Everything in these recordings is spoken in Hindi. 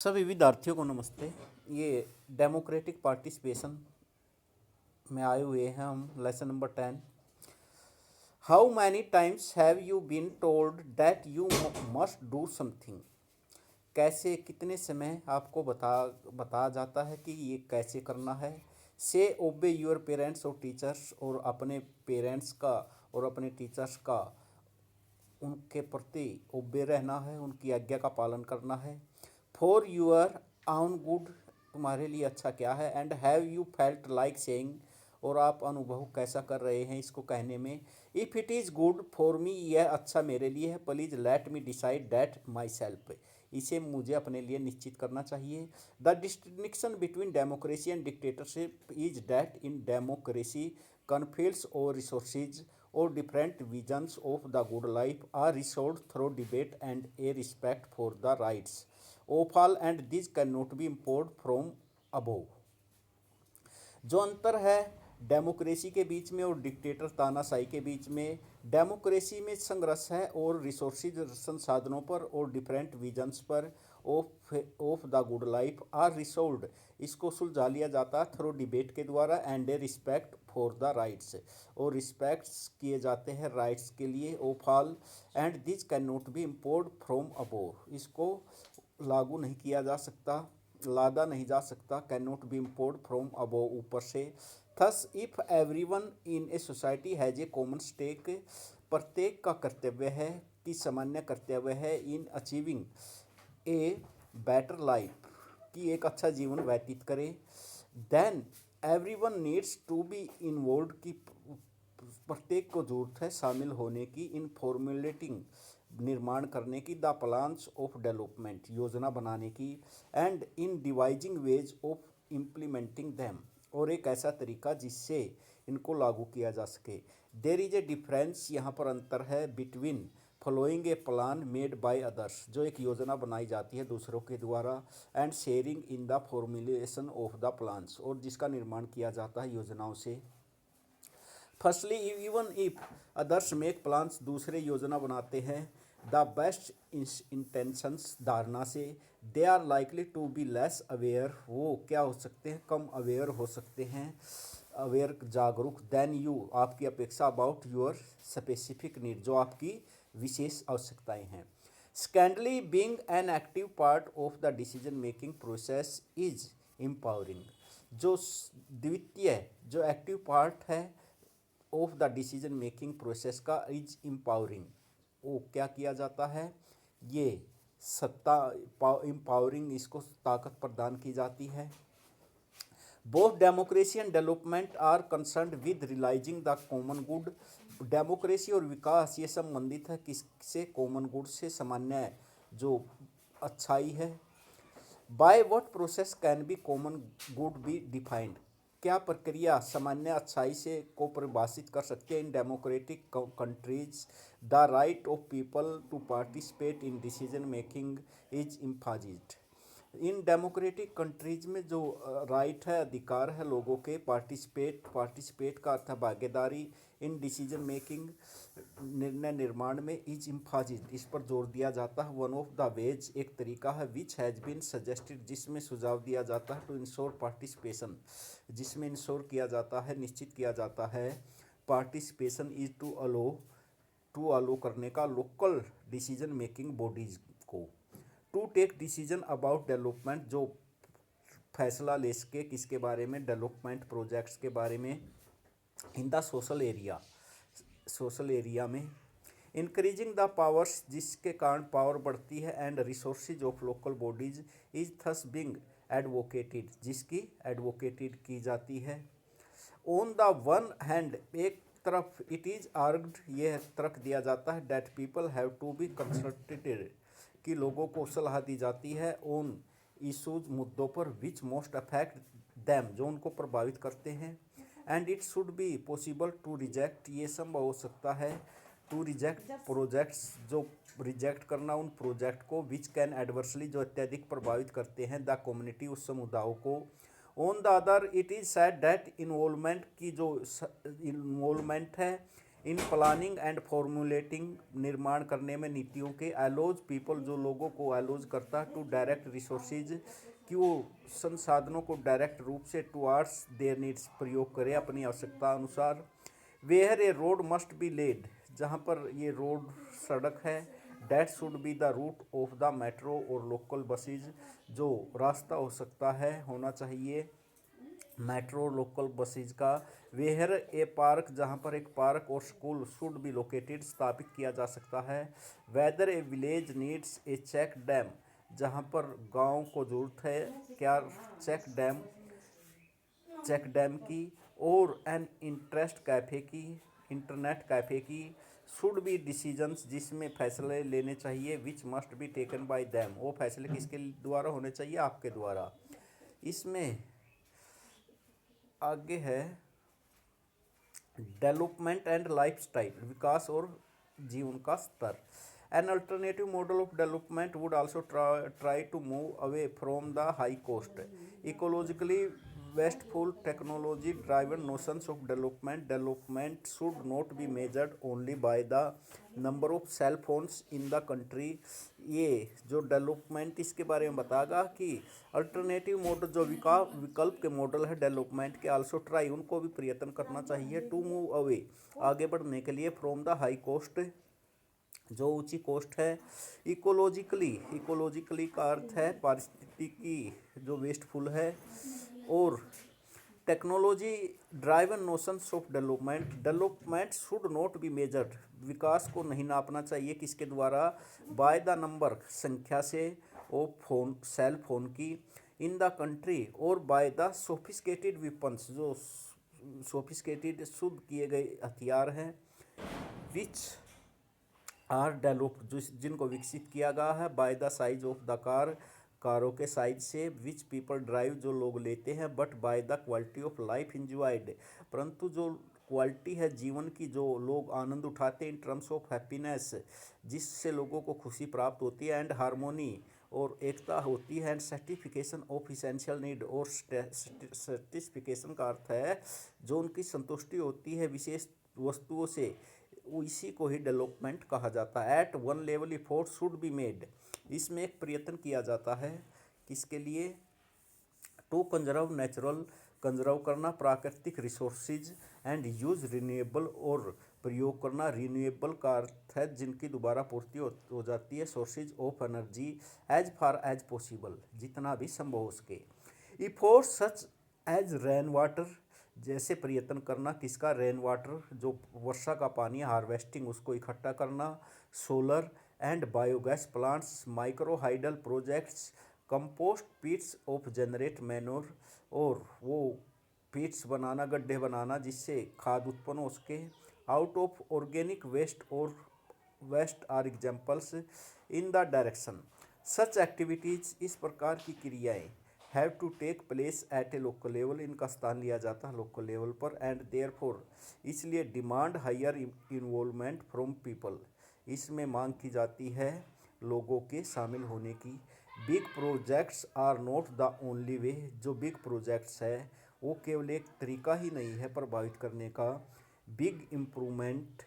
सभी विद्यार्थियों को नमस्ते। ये डेमोक्रेटिक पार्टिसिपेशन में आए हुए हैं हम। Lesson number 10। How many times have you been told that you must do something. कैसे कितने समय आपको बताया जाता है कि ये कैसे करना है। से ओबे योर पेरेंट्स और टीचर्स, और अपने पेरेंट्स का और अपने टीचर्स का उनके प्रति ओबे रहना है, उनकी आज्ञा का पालन करना है। फॉर यूर आउन गुड, तुम्हारे लिए अच्छा क्या है। And have you felt like saying, और आप अनुभव कैसा कर रहे हैं इसको कहने में। If it is good for me, यह अच्छा मेरे लिए है। Please let me decide that my self, इसे मुझे अपने लिए निश्चित करना चाहिए। The distinction between democracy and dictatorship is that in democracy conflicts or resources or different visions of the good life are resolved through debate and a respect for the rights of all, and these cannot be imposed from above। जो अंतर है डेमोक्रेसी के बीच में और डिक्टेटर तानाशाही के बीच में, डेमोक्रेसी में संघर्ष है और रिसोर्सेज संसाधनों पर और डिफरेंट विजन्स पर of the good life are resolved, इसको सुलझा लिया जाता है थ्रू डिबेट के द्वारा। And a respect for the rights, और रिस्पेक्ट्स किए जाते हैं राइट्स के लिए of all. And this can not be imposed from above, इसको लागू नहीं किया जा सकता, लादा नहीं जा सकता। Can not be imposed from above, ऊपर से। Thus if everyone in a society has a common stake, प्रत्येक का कर्तव्य है कि सामान्य कर्तव्य है in achieving a better life, कि एक अच्छा जीवन व्यतीत करे। Then everyone needs to be involve, की प्रत्येक को जरूरत है शामिल होने की। इन फॉर्मुलेटिंग, निर्माण करने की। द प्लान्स ऑफ डेवलपमेंट, योजना बनाने की। And in devising ways of implementing them, और एक ऐसा तरीका जिससे इनको लागू किया जा सके। देर इज ए डिफरेंस, यहाँ पर अंतर है, between following a plan made by others, जो एक योजना बनाई जाती है दूसरों के द्वारा। And sharing in the formulation of the plans, और जिसका निर्माण किया जाता है योजनाओं से। Firstly even if others make plans, दूसरे योजना बनाते हैं द बेस्ट इंटेंशंस, धारणा से। They are likely to be less aware, वो क्या हो सकते हैं, कम अवेयर हो सकते हैं, अवेयर जागरूक। देन यू, आपकी अपेक्षा, अबाउट योर स्पेसिफिक नीड, जो आपकी विशेष आवश्यकताएं हैं। Secondly being an active part of the decision making process is empowering, जो द्वितीय जो एक्टिव पार्ट है of the decision making process का, इज एम्पावरिंग, वो क्या किया जाता है, ये सत्ता, एम्पावरिंग, इसको ताकत प्रदान की जाती है। Both democracy and development are concerned with realising the common good, democracy और विकास ये संबंधित है किससे, कॉमन गुड से, सामान्य जो अच्छाई है। By what process can be common good be defined, क्या प्रक्रिया सामान्य अच्छाई से को परिभाषित कर सकते हैं। In democratic countries the right of people to participate in decision making is emphasised, in democratic countries में जो राइट है, अधिकार है लोगों के पार्टिसिपेट का अर्थ है भागीदारी, इन डिसीजन मेकिंग, निर्णय निर्माण में, इज इम्फाजिज, इस पर जोर दिया जाता है। वन ऑफ द वेज, एक तरीका है, विच हैज़ बीन सजेस्टेड, जिसमें सुझाव दिया जाता है, टू इंश्योर पार्टिसिपेशन, जिसमें इंश्योर किया जाता है, निश्चित किया जाता है, पार्टिसिपेशन इज टू अलो करने का लोकल डिसीजन मेकिंग बॉडीज को। To take decision about development, जो फैसला ले सके किसके बारे में, डेवलपमेंट प्रोजेक्ट्स के बारे में। इन द सोशल एरिया में। इंक्रीजिंग द पावर्स, जिसके कारण पावर बढ़ती है, and resources of local bodies is thus being advocated, जिसकी एडवोकेटेड की जाती है। ऑन द वन हैंड, एक तरफ, इट इज आर्ग्ड, यह तर्क दिया जाता है, that people have to be consulted, कि लोगों को सलाह दी जाती है, ऑन इशूज, मुद्दों पर, विच मोस्ट अफेक्ट दैम, जो उनको प्रभावित करते हैं। And it should be possible to reject, ये संभव हो सकता है, टू रिजेक्ट प्रोजेक्ट्स, जो रिजेक्ट करना उन प्रोजेक्ट को, विच कैन एडवर्सली, जो अत्यधिक प्रभावित करते हैं, द कम्युनिटी, उस समुदायों को। On the other it is sad that involvement, की जो इन्वॉल्वमेंट है इन प्लानिंग एंड फॉर्मुलेटिंग, निर्माण करने में नीतियों के, एलोज पीपल, जो लोगों को एलोज करता है, टू डायरेक्ट रिसोर्सेज, कि वो संसाधनों को डायरेक्ट रूप से टुवार्ड्स देयर नीड्स, प्रयोग करें अपनी आवश्यकता अनुसार। Where a road must be laid, जहाँ पर ये रोड सड़क है, that should be the route of the metro और लोकल बसेज, जो रास्ता हो सकता है, होना चाहिए मेट्रो लोकल बसेज का। वेयर ए पार्क, जहाँ पर एक पार्क और स्कूल शुड बी लोकेटेड, स्थापित किया जा सकता है। Whether a village needs a check dam, जहाँ पर गांव को जरूरत है क्या, चेक डैम की, और एन इंटरेस्ट कैफ़े की, इंटरनेट कैफ़े की। शुड बी डिसीजंस, जिसमें फैसले लेने चाहिए, which must be taken by them, वो फैसले किसके द्वारा होने चाहिए, आपके द्वारा। इसमें आगे है डेवलपमेंट एंड लाइफस्टाइल, विकास और जीवन का स्तर। An alternative model of development would also try to move away from the high cost ecologically wasteful technology driven notions of development should not be measured only by the number of cell phones in the country। ये जो डेवलपमेंट इसके बारे में बताएगा कि अल्टरनेटिव मॉडल, जो विकल्प के मॉडल है डेवलपमेंट के, आल्सो ट्राई, उनको भी प्रयत्न करना चाहिए, टू मूव अवे, आगे बढ़ने के लिए, फ्रॉम द हाई कोस्ट, जो ऊंची कोस्ट है, इकोलॉजिकली का अर्थ है पारिस्थितिकी, जो वेस्टफुल है, और technology driven notions of development should not be measured, विकास को नहीं नापना चाहिए किसके द्वारा, बाय द नंबर, संख्या से, ऑफ फोन, सेल फोन की, इन द कंट्री, और बाय द सोफिस्केटेड वेपन्स, जो सोफिस्केटेड शुद्ध किए गए हथियार हैं, विच आर डेवलप, जो जिनको विकसित किया गया है, by the size of the car, कारों के साइज से, विच पीपल ड्राइव, जो लोग लेते हैं, but by the quality of life enjoyed, परंतु जो क्वालिटी है जीवन की, जो लोग आनंद उठाते हैं, इन टर्म्स ऑफ हैप्पीनेस, जिससे लोगों को खुशी प्राप्त होती है, एंड हारमोनी, और एकता होती है, and certification of essential need, और सर्टिफिकेशन का अर्थ है जो उनकी संतुष्टि होती है विशेष वस्तुओं से, इसी को ही डेवलपमेंट कहा जाता है। At one level effort should be made, इसमें एक प्रयत्न किया जाता है किसके लिए, टू कंजर्व नेचुरल, कंजर्व करना प्राकृतिक रिसोर्सेज, एंड यूज रिन्यूएबल, और प्रयोग करना, रिन्यूएबल का अर्थ है जिनकी दोबारा पूर्ति हो जाती है, sources of energy, as far as possible, जितना भी संभव हो सके। Effort such as rain water, जैसे प्रयत्न करना किसका, रेन वाटर, जो वर्षा का पानी, हार्वेस्टिंग, उसको इकट्ठा करना, solar and biogas plants, micro hydel projects, compost pits of generate manure, और वो पिट्स बनाना, गड्ढे बनाना, जिससे खाद उत्पन्न हो सके, आउट ऑफ ऑर्गेनिक वेस्ट, और waste are examples in the direction, such activities, इस प्रकार की क्रियाएं, have to take place at a local level, इनका स्थान लिया जाता है लोकल लेवल पर, एंड देयरफॉर, इसलिए demand higher involvement from people, इसमें मांग की जाती है लोगों के शामिल होने की। Big projects are not the only way, जो बिग प्रोजेक्ट्स है वो केवल एक तरीका ही नहीं है प्रभावित करने का। बिग इम्प्रूवमेंट,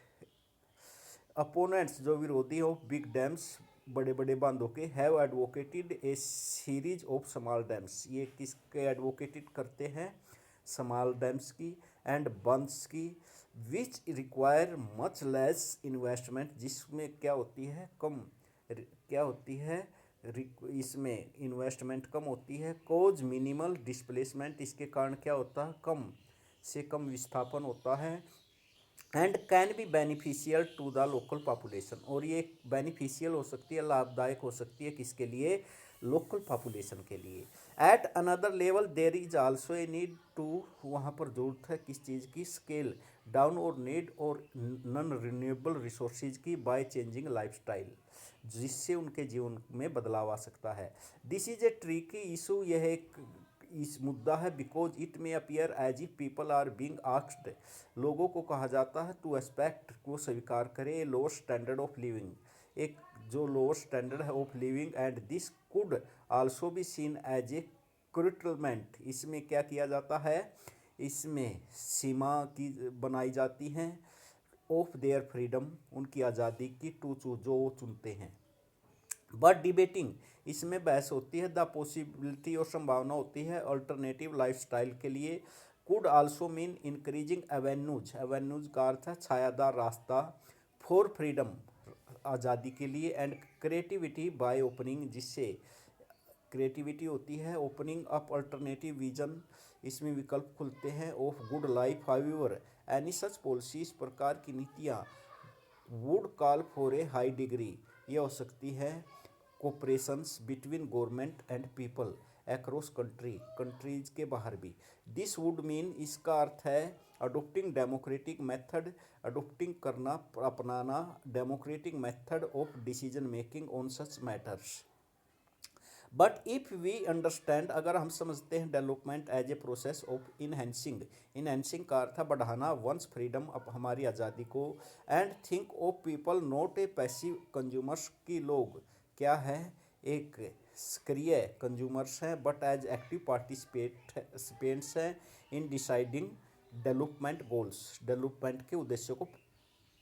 अपोनेंट्स, जो विरोधी हो बिग डैम्स, बड़े बड़े बांधों के, have advocated A series of small dams, ये किसके एडवोकेटेड करते हैं, स्मॉल डैम्स की एंड बंद्स की, which require much less investment, जिसमें क्या होती है, कम, क्या होती है, इसमें इन्वेस्टमेंट कम होती है, कोज मिनिमल डिस्प्लेसमेंट, इसके कारण क्या होता है, कम से कम विस्थापन होता है, and can be beneficial to the local population, और ये बेनिफिशियल हो सकती है, लाभदायक हो सकती है किसके लिए, लोकल पॉपुलेशन के लिए। At another level there is also a need to, वहाँ पर जरूरत है किस चीज़ की, स्केल डाउन और नीड और नॉन रिन्यूएबल रिसोर्सेज की, बाय चेंजिंग लाइफस्टाइल, जिससे उनके जीवन में बदलाव आ सकता है। This is a tricky issue, यह एक इस मुद्दा है, because it may appear as if people are being asked, लोगों को कहा जाता है टू एक्सपेक्ट, को स्वीकार करे, लोअर स्टैंडर्ड ऑफ लिविंग, एक जो लोअर स्टैंडर्ड है of living, and this could also be seen as a curtailment, इसमें क्या किया जाता है, इसमें सीमा की बनाई जाती हैं, ऑफ देयर फ्रीडम, उनकी आज़ादी की, टू चूज, जो वो चुनते हैं। बट डिबेटिंग, इसमें बहस होती है, द पॉसिबिलिटी, और संभावना होती है अल्टरनेटिव लाइफस्टाइल के लिए, could also mean increasing avenues, avenues का अर्थ है छायादार रास्ता, फॉर फ्रीडम, आज़ादी के लिए, एंड क्रिएटिविटी बाय ओपनिंग, जिससे क्रिएटिविटी होती है, ओपनिंग अप अल्टरनेटिव विजन, इसमें विकल्प खुलते हैं, of good life. However any such policy, इस प्रकार की नीतियाँ would call for a high degree, ये हो सकती है cooperations between government and people across countries के बाहर भी। दिस वुड मीन, इसका अर्थ है अडोप्टिंग डेमोक्रेटिक मेथड, अडोप्टिंग करना, अपनाना, democratic method of decision making on such matters. But if we understand, अगर हम समझते हैं development as a process of enhancing, enhancing का अर्थ है बढ़ाना, वंस फ्रीडम, अब हमारी आज़ादी को, and think of people not a passive consumers, की लोग क्या है, एक सक्रिय कंज्यूमर्स हैं, बट एज एक्टिव पार्टिसिपेंट्स हैं in deciding development goals, development के उद्देश्यों को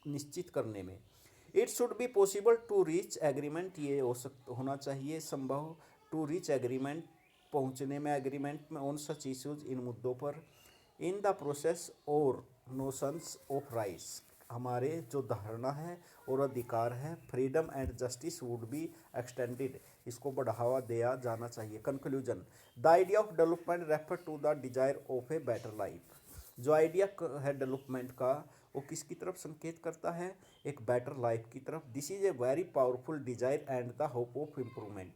निश्चित करने में। It should be possible to reach agreement, ये होना चाहिए संभव, टू रीच एग्रीमेंट, पहुंचने में एग्रीमेंट में, ऑन सच इश्यूज, इन मुद्दों पर, इन द प्रोसेस और नोशंस ऑफ राइट्स, हमारे जो धारणा है और अधिकार है, freedom and justice would be extended, इसको बढ़ावा दिया जाना चाहिए। Conclusion, the idea of development refer to the desire of a better life, जो आइडिया है डेवलपमेंट का, वो किसकी तरफ संकेत करता है, एक बेटर लाइफ की तरफ। This is a very powerful desire and the hope of improvement,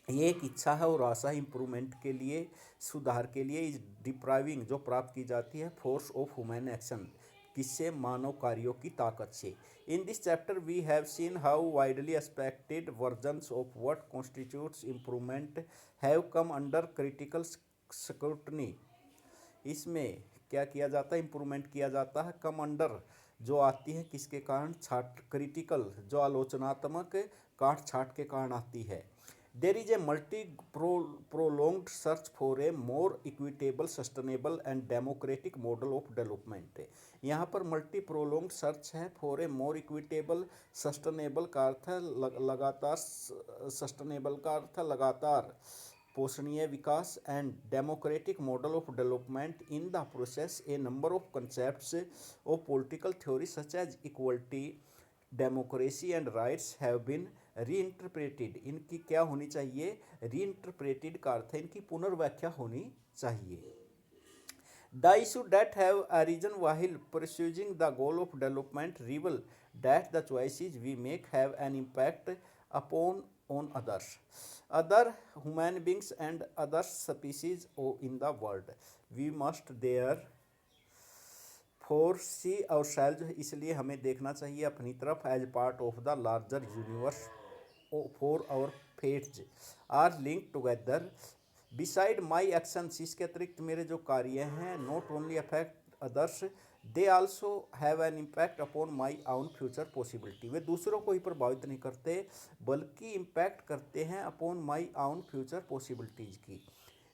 ये एक इच्छा है और आशा इम्प्रूवमेंट के लिए, सुधार के लिए। इज डिप्राइविंग, जो प्राप्त की जाती है, फोर्स ऑफ ह्यूमन एक्शन, किससे, मानव कार्यों की ताकत से। In this chapter we have seen how widely expected versions of what constitutes improvement have come under critical scrutiny, इसमें क्या किया जाता है, इम्प्रूवमेंट किया जाता है, कम अंडर, जो आती है किसके कारण, छाट, क्रिटिकल, जो आलोचनात्मक, काट छाट के कारण आती है। There is a multi prolonged search for a more equitable, sustainable and democratic model of development, यहाँ पर मल्टी प्रोलोंग्ड सर्च है, for a more equitable, sustainable का अर्थ है लगातार, सस्टेनेबल का अर्थ है लगातार पोषणीय विकास, and democratic model of development, in the process a number of concepts of political theory such as equality, democracy and rights have been reinterpreted, इनकी क्या होनी चाहिए, रीइंटरप्रेटेड का अर्थ है इनकी पुनर्व्याख्या होनी चाहिए। The issue that have arisen while pursuing the goal of development reveal that the choices we make have an impact upon on others, other human beings and other species in the world. We must therefore see ourselves, इसलिए हमें देखना चाहिए अपनी तरफ, as part of the larger universe, for our fates are linked together. Beside my actions, इसके अतिरिक्त मेरे जो कार्य हैं, not only affect others, they also have an impact upon my own future possibility, वे दूसरों को ही प्रभावित नहीं करते बल्कि इम्पैक्ट करते हैं upon my own future possibilities की।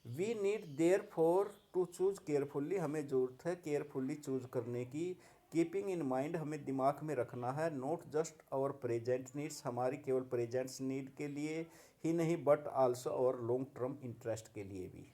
We need therefore to choose carefully, हमें ज़रूरत है केयरफुल्ली चूज करने की, कीपिंग इन माइंड, हमें दिमाग में रखना है, not just our present needs, हमारी केवल प्रेजेंट्स नीड के लिए ही नहीं, but also our long term interest के लिए भी।